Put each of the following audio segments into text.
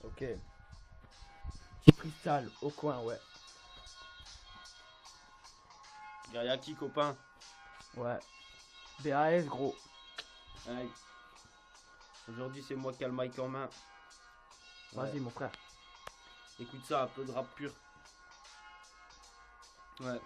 Ok. Petit freestyle au coin, ouais. Y'a qui, copain? Ouais. BAS, gros. Aïe. Aujourd'hui, c'est moi qui a le mic en main. Ouais. Vas-y, mon frère. Écoute ça, un peu de rap pur. Ouais.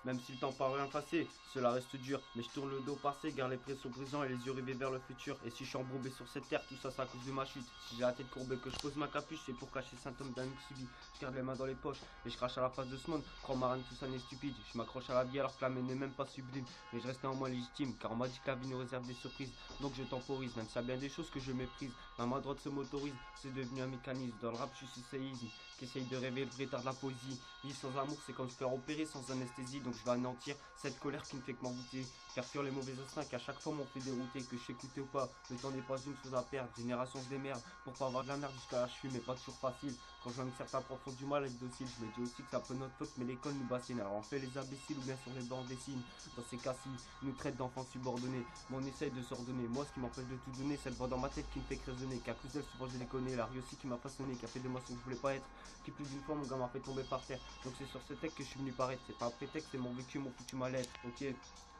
Même si le temps paraît rien passé, cela reste dur. Mais je tourne le dos au passé, garde les pressions présents et les yeux rivés vers le futur. Et si je suis embourbé sur cette terre, tout ça c'est à cause de ma chute. Si j'ai la tête courbée, que je pose ma capuche, c'est pour cacher les symptômes d'un mix subi. Je garde les mains dans les poches et je crache à la face de ce monde. Crois ma reine, tout ça n'est stupide. Je m'accroche à la vie alors que la mienne n'est même pas sublime. Mais je reste néanmoins légitime, car on m'a dit que la vie nous réserve des surprises. Donc je temporise, même s'il y a bien des choses que je méprise. Ma main droite se m'autorise, c'est devenu un mécanisme. Dans le rap, je suis sous séisme, qui essaye de rêver le vrai art de la poésie. Vivre sans amour, c'est comme se faire opérer sans anesthésie. Donc je vais anéantir cette colère qui ne fait que m'envoûter. Faire fuir les mauvais instincts qu'à chaque fois m'ont fait dérouter. Que je sais écouter ou pas, le temps n'est pas une chose à perdre. Génération se démerde pour pas avoir de la merde jusqu'à là je suis, mais pas toujours facile. Quand je vois que certains profs ont du mal à être docile, je me dis aussi que ça peut notre faute, mais l'école nous bassine. Alors on fait les imbéciles ou bien sur les bancs dessine. Dans ces cas-ci, nous traite d'enfants subordonnés. Mais on essaye de s'ordonner. Moi, ce qui m'empêche de tout donner, c'est le vent dans ma tête qui me fait que raisonner. Qu'à cause d'elle, souvent je les connais. La rue aussi qui m'a façonné, qui a fait de moi ce que je voulais pas être. Qui plus d'une fois, mon gars m'a fait tomber par terre. Donc c'est sur ce texte que je suis venu paraître. C'est pas un prétexte, c'est mon vécu, mon foutu mal-être. Ok,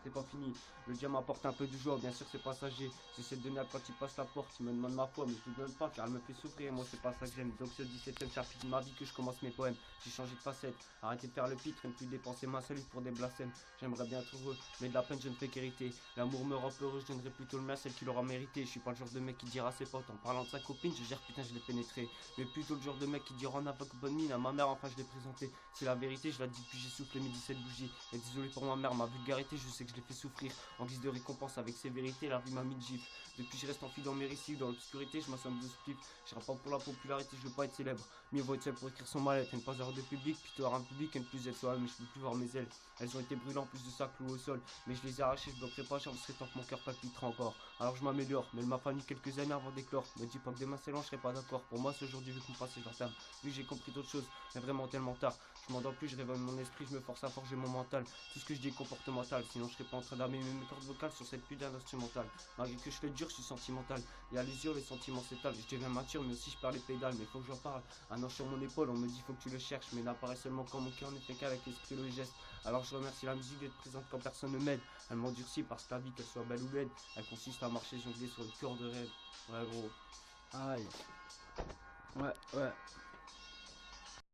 c'est pas fini. Le diamant m'apporte un peu de joie, bien sûr c'est passager. J'essaie de donner à quand il passe la porte, il me demande ma foi, mais je ne donne pas car elle me fait souffrir. Moi c'est pas ça que j'aime. Donc ce 17ème chapitre de ma vie que je commence mes poèmes. J'ai changé de facette, arrêtez de faire le pitre et ne plus dépenser ma salive pour des blasphèmes. J'aimerais bien être heureux, mais de la peine je ne fais qu'hériter. L'amour me rend heureux, je donnerai plutôt le mien, celle qui l'aura mérité. Je suis pas le genre de mec qui dira à ses potes en parlant de sa copine, je gère putain je l'ai pénétré. Mais plutôt le genre de mec qui dira en avec bonne mine à ma mère, enfin je l'ai présenté. C'est la vérité, je la dis depuis j'ai soufflé mes 17 bougies. Et désolé pour ma mère, ma vulgarité, je sais que je l'ai fait souffrir. En guise de récompense avec sévérité, la vie m'a mis de gifle. Depuis je reste enfui dans mes récits, dans l'obscurité, je m'assomme de spliff. Je rappe pas pour la popularité, je veux pas être célèbre. Mieux vaut être seul pour écrire son mal-être et ne pas avoir de public, plutôt avoir un public et ne plus être soi, mais je peux plus voir mes ailes. Elles ont été brûlantes, plus de ça clouées au sol. Mais je les ai arrachées, je bloquerai pas, j'en serai tant que mon cœur palpitera encore. Alors je m'améliore, mais il m'a fallu quelques années avant d'éclore. Me dis pas que demain c'est long, je serai pas d'accord. Pour moi, ce jour du vu qu'on passe, je l'entame. Vu que j'ai compris d'autres choses, mais vraiment tellement tard. Je m'endors plus, je réveille mon esprit, je me force à forger mon mental. Tout ce que je dis est comportemental, sinon je serais pas en train d'armer mes cordes vocales sur cette putain d'instrumentale. Malgré que je fais dur, je suis sentimental. Et à l'usure, les sentiments s'étalent. Je deviens mature, mais aussi je perds les pédales. Mais faut que j'en parle. Un ange sur mon épaule, on me dit faut que tu le cherches. Mais n'apparaît seulement quand mon cœur ne fait qu'avec l'esprit le geste. Alors je remercie la musique d'être présente quand personne ne m'aide. Elle m'endurcit parce que la vie, qu'elle soit belle ou laide, elle consiste à marcher jongler sur le cœur de rêve. Ouais, gros. Aïe. Ouais, ouais.